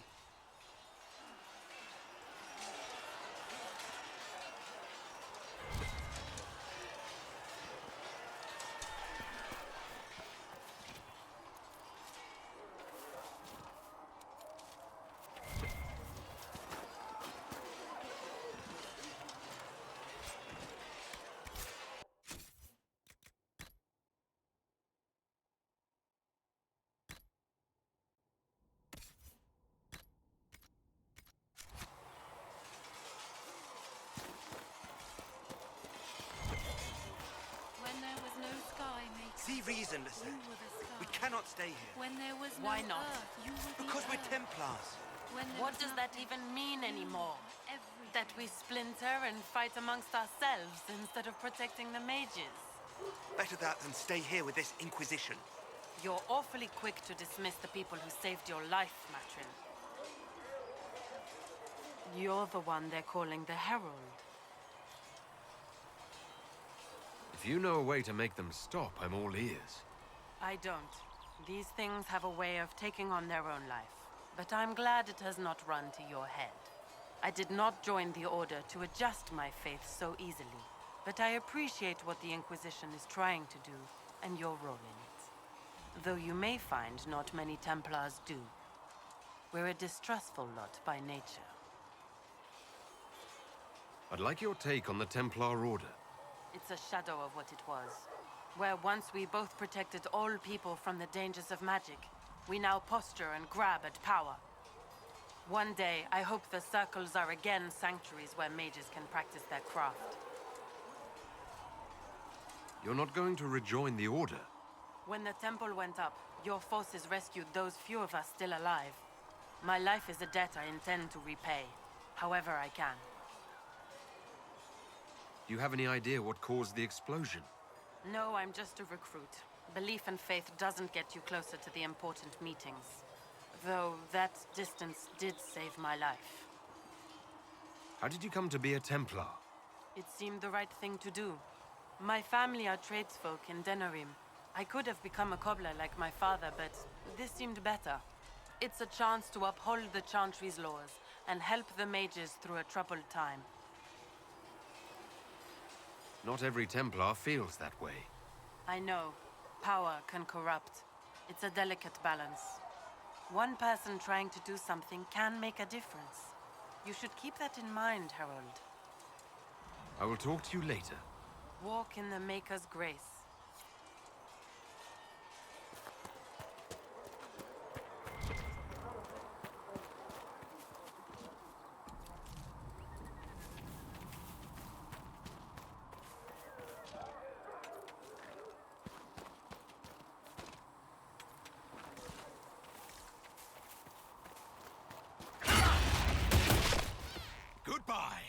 See reason, Lissette. We cannot stay here. When there was no Why not? Earth, you were the Because we're Earth. Templars. What does that even mean anymore? That we splinter and fight amongst ourselves instead of protecting the mages? Better that than stay here with this Inquisition. You're awfully quick to dismiss the people who saved your life, Matrin. You're the one they're calling the Herald. If you know a way to make them stop, I'm all ears. I don't. These things have a way of taking on their own life. But I'm glad it has not run to your head. I did not join the Order to adjust my faith so easily. But I appreciate what the Inquisition is trying to do, and your role in it. Though you may find not many Templars do. We're a distrustful lot by nature. I'd like your take on the Templar Order. It's a shadow of what it was. Where once we both protected all people from the dangers of magic, we now posture and grab at power. One day, I hope the circles are again sanctuaries where mages can practice their craft. You're not going to rejoin the Order? When the temple went up, your forces rescued those few of us still alive. My life is a debt I intend to repay, however I can. Do you have any idea what caused the explosion? No, I'm just a recruit. Belief and faith doesn't get you closer to the important meetings. Though that distance did save my life. How did you come to be a Templar? It seemed the right thing to do. My family are tradesfolk in Denerim. I could have become a cobbler like my father, but this seemed better. It's a chance to uphold the Chantry's laws and help the mages through a troubled time. Not every Templar feels that way. I know. Power can corrupt. It's a delicate balance. One person trying to do something can make a difference. You should keep that in mind, Harold. I will talk to you later. Walk in the Maker's grace. Goodbye!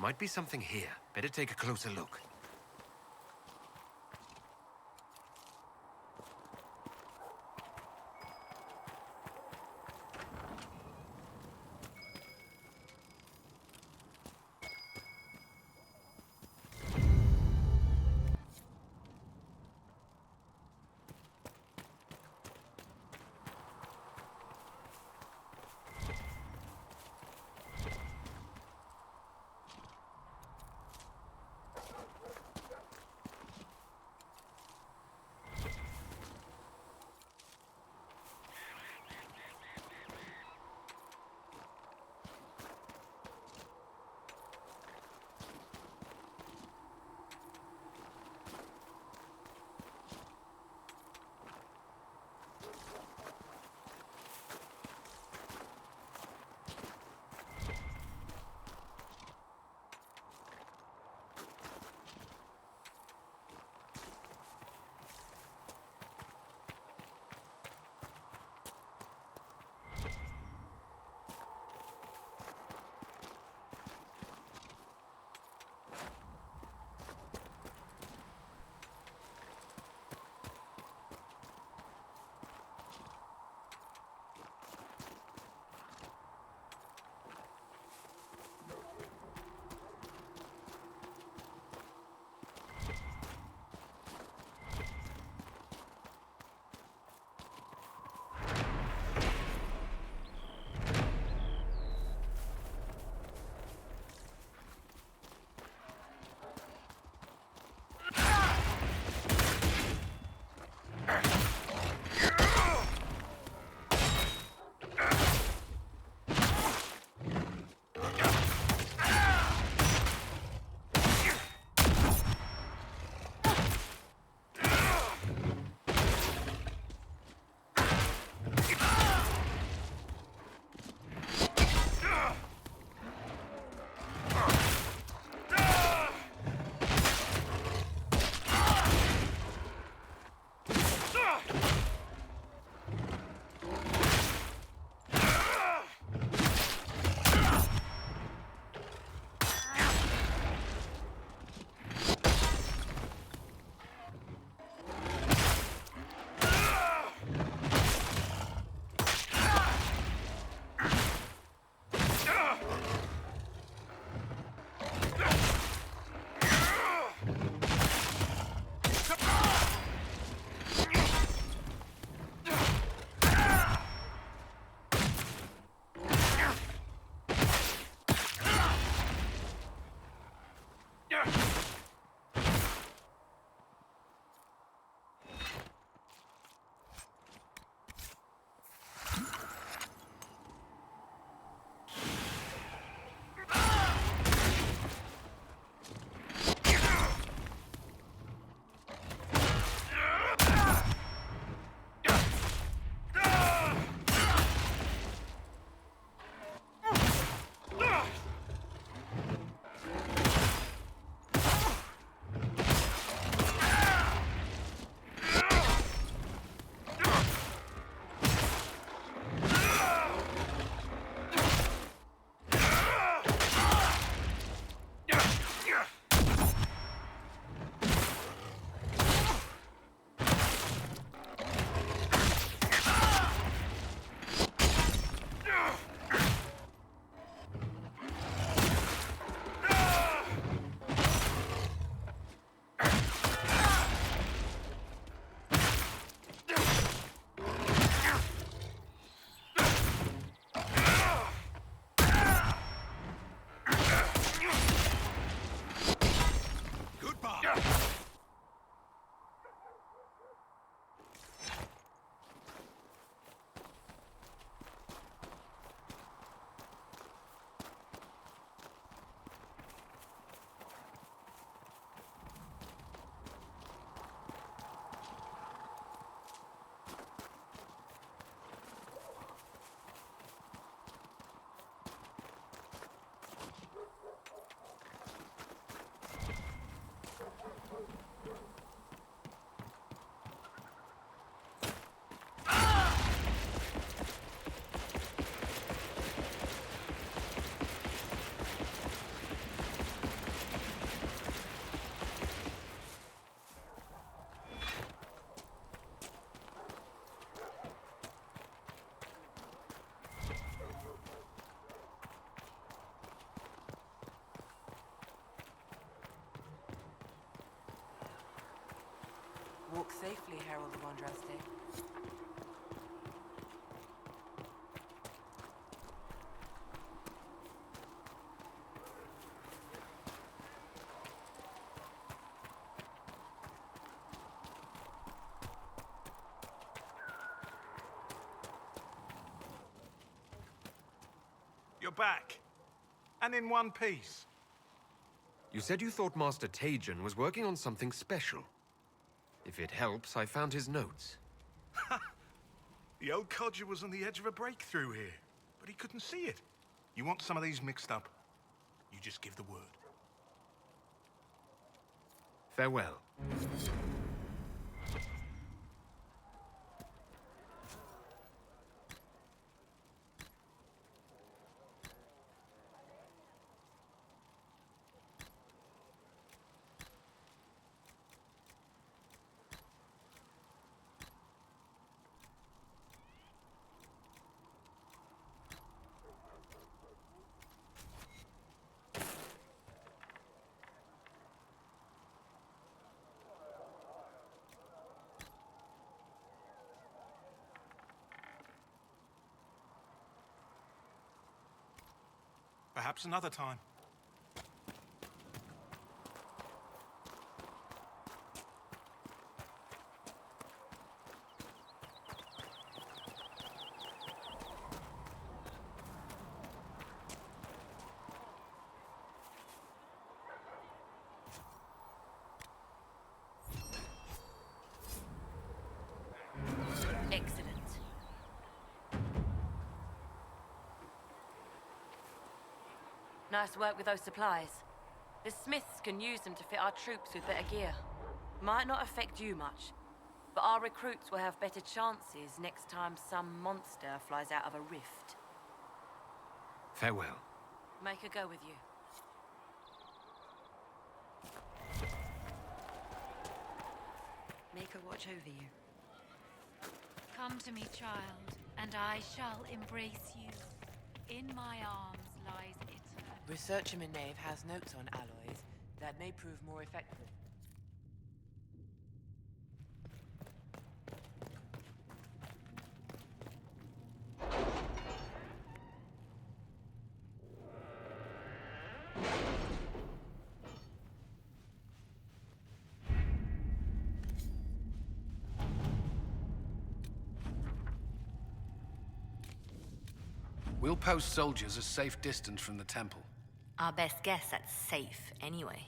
Might be something here. Better take a closer look. Herald of Andraste. You're back. And in one piece. You said you thought Master Tajan was working on something special. If it helps, I found his notes. The old codger was on the edge of a breakthrough here, but he couldn't see it. You want some of these mixed up? You just give the word. Farewell. Perhaps another time. Excellent. Nice work with those supplies. The smiths can use them to fit our troops with better gear. Might not affect you much, but our recruits will have better chances next time some monster flies out of a rift. Farewell. Make her go with you. Make her watch over you. Come to me, child, and I shall embrace you. In my arms lies eternal. Researcher Minave has notes on alloys that may prove more effective. We'll post soldiers a safe distance from the temple. Our best guess that's safe, anyway.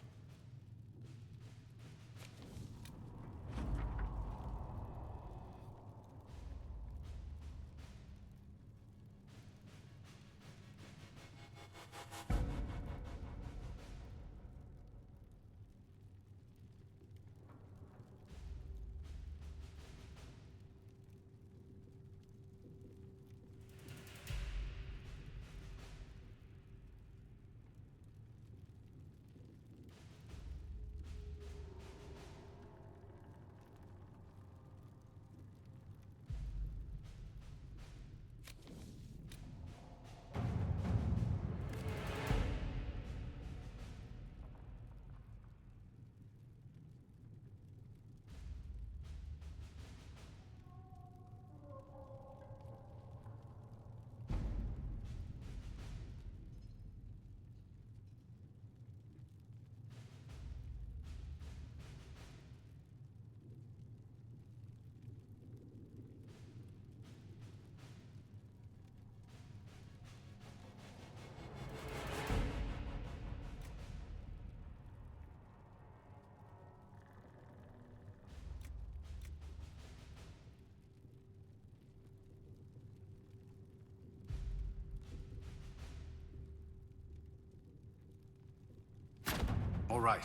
All right.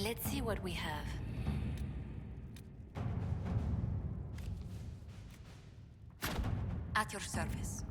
Let's see what we have. At your service.